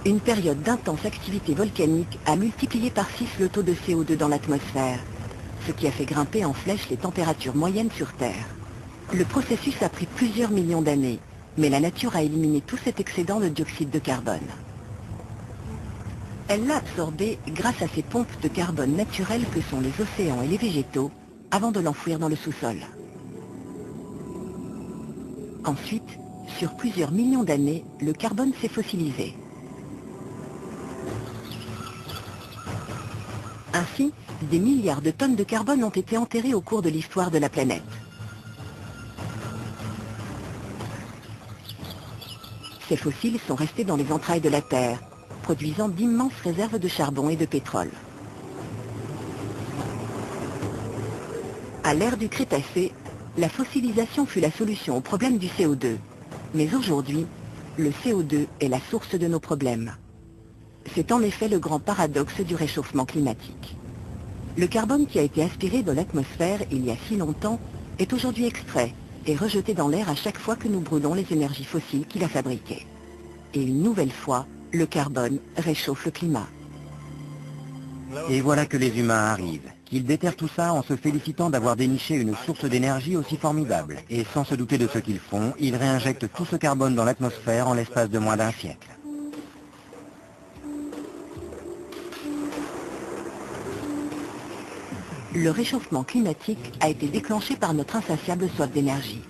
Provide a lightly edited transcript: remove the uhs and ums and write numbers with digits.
Une période d'intense activité volcanique a multiplié par 6 le taux de CO2 dans l'atmosphère, ce qui a fait grimper en flèche les températures moyennes sur Terre. Le processus a pris plusieurs millions d'années, mais la nature a éliminé tout cet excédent de dioxyde de carbone. Elle l'a absorbé grâce à ces pompes de carbone naturelles que sont les océans et les végétaux, avant de l'enfouir dans le sous-sol. Ensuite, sur plusieurs millions d'années, le carbone s'est fossilisé. Ainsi, des milliards de tonnes de carbone ont été enterrées au cours de l'histoire de la planète. Ces fossiles sont restés dans les entrailles de la Terre, produisant d'immenses réserves de charbon et de pétrole. À l'ère du Crétacé, la fossilisation fut la solution au problème du CO2. Mais aujourd'hui, le CO2 est la source de nos problèmes. C'est en effet le grand paradoxe du réchauffement climatique. Le carbone qui a été aspiré de l'atmosphère il y a si longtemps est aujourd'hui extrait et rejeté dans l'air à chaque fois que nous brûlons les énergies fossiles qu'il a fabriquées. Et une nouvelle fois, le carbone réchauffe le climat. Et voilà que les humains arrivent, qu'ils déterrent tout ça en se félicitant d'avoir déniché une source d'énergie aussi formidable. Et sans se douter de ce qu'ils font, ils réinjectent tout ce carbone dans l'atmosphère en l'espace de moins d'un siècle. Le réchauffement climatique a été déclenché par notre insatiable soif d'énergie.